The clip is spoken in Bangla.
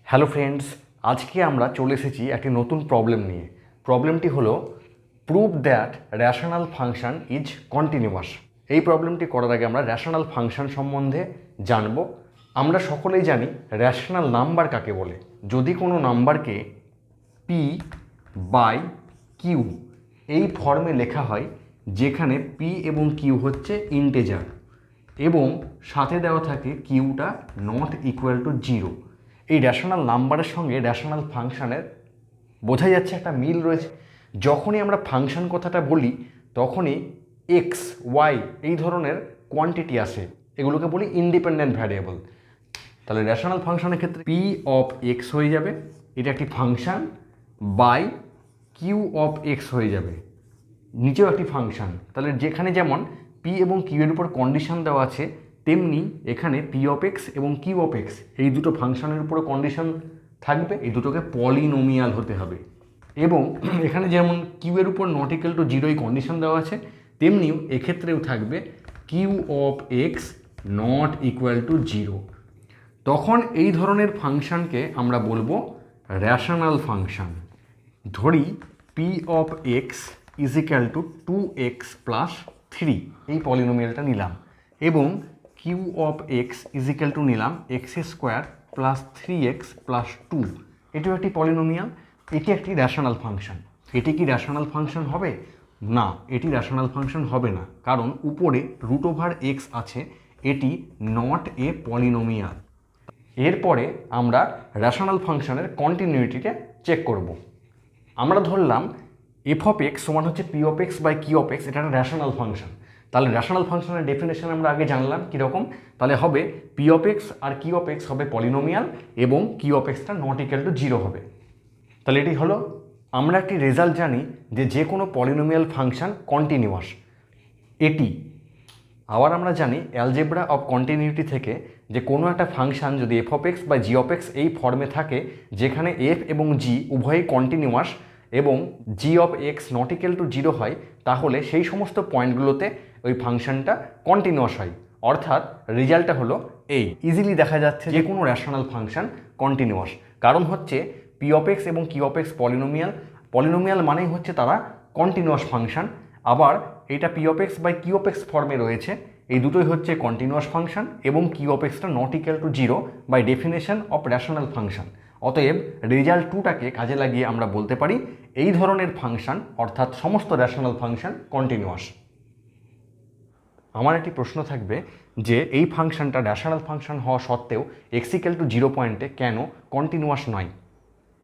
হ্যালো ফ্রেন্ডস, আজকে আমরা চলে এসেছি একটি নতুন প্রবলেম নিয়ে। প্রবলেমটি হলো prove that rational function is continuous. এই প্রবলেমটি করার আগে আমরা র্যাশনাল ফাংশন সম্বন্ধে জানব। আমরা সকলেই জানি র্যাশনাল নাম্বার কাকে বলে। যদি কোনো নাম্বারকে পি বাই কিউ এই ফর্মে লেখা হয়, যেখানে পি এবং কিউ হচ্ছে ইন্টেজার এবং সাথে দেওয়া থাকে কিউটা নট ইকুয়াল টু জিরো, এই র্যাশনাল নাম্বারের সঙ্গে র্যাশনাল ফাংশনের বোঝা যাচ্ছে একটা মিল রয়েছে। যখনই আমরা ফাংশন কথাটা বলি তখনই এক্স ওয়াই এই ধরনের কোয়ান্টিটি আসে, এগুলোকে বলি ইন্ডিপেন্ডেন্ট ভ্যারিয়েবল। তাহলে র্যাশনাল ফাংশনের ক্ষেত্রে পি অফ এক্স হয়ে যাবে, এটা একটি function, by q of x হয়ে যাবে, নিচেও একটি ফাংশন। তাহলে যেখানে যেমন পি এবং কিউ এর উপর কন্ডিশন দেওয়া আছে, তেমনি এখানে পি অফ এক্স এবং কিউ অফ এক্স এই দুটো ফাংশনের উপরে কন্ডিশন থাকবে। এই দুটোকে পলিনোমিয়াল হতে হবে। এবং এখানে যেমন কিউ এর উপর নট ইকুয়াল টু জিরো এই কন্ডিশন দেওয়া আছে, তেমনিও এক্ষেত্রেও থাকবে q of x not equal to zero. তখন এই ধরনের ফাংশনকে আমরা বলবো র্যাশনাল ফাংশন। ধরি p of x is equal to 2x plus 3, এই পলিনোমিয়ালটা নিলাম, এবং q of x is equal to নিলাম x square plus 3x plus 2, এটিও একটি পলিনোমিয়াল। এটি একটি র্যাশনাল ফাংশন। এটি কি র্যাশনাল ফাংশন হবে? না, এটি র্যাশনাল ফাংশন হবে না, কারণ উপরে রুট ওভার এক্স আছে, এটি নট এ পলিনোমিয়াল। এরপরে আমরা র্যাশনাল ফাংশনের কন্টিনিউইটিটা চেক করব। আমরা ধরলাম এফ অফ এক্স সমান হচ্ছে p of x by q of x, এটা একটা র্যাশনাল ফাংশন। তাহলে র্যাশনাল ফাংশনের ডেফিনেশন আমরা আগে জানলাম কীরকম। তাহলে হবে পি অফ এক্স আর কিউ অফ এক্স হবে পলিনোমিয়াল এবং কিউ অফ এক্সটা নট ইকুয়াল টু জিরো হবে। তাহলে এটি হলো, আমরা একটি রেজাল্ট জানি যে কোনো পলিনোমিয়াল ফাংশন কন্টিনিউয়াস। এটি আবার আমরা জানি অ্যালজেব্রা অফ কন্টিনিউটি থেকে যে কোনো একটা ফাংশন যদি এফ অফ এক্স বা জি অফ এক্স এই ফর্মে থাকে, যেখানে এফ এবং জি উভয়ই কন্টিনিউয়াস এবং g of x not equal to zero হয়, তাহলে সেই সমস্ত পয়েন্টগুলোতে ওই ফাংশনটা কন্টিনিউয়াস হয়। অর্থাৎ রেজাল্টটা হলো এই। ইজিলি দেখা যাচ্ছে যে কোনো র্যাশনাল ফাংশন কন্টিনিউয়াস, কারণ হচ্ছে পি অফ এক্স এবং q of x polynomial. Polynomial মানেই হচ্ছে তারা কন্টিনিউয়াস ফাংশন। আবার এটা p of x by q of x ফর্মে রয়েছে, এই দুটোই হচ্ছে কন্টিনিউয়াস ফাংশন এবং কিউ অফ এক্সটা not equal to zero by definition of rational function. অতএব রেজাল্ট টুটাকে কাজে লাগিয়ে আমরা বলতে পারি এই ধরনের ফাংশন অর্থাৎ সমস্ত র্যাশনাল ফাংশন কন্টিনিউয়াস। আমার একটি প্রশ্ন থাকবে যে এই ফাংশনটা র্যাশনাল ফাংশন হওয়া সত্ত্বেও এক্স ইকুয়াল টু জিরো পয়েন্টে কেন কন্টিনিউয়াস নয়?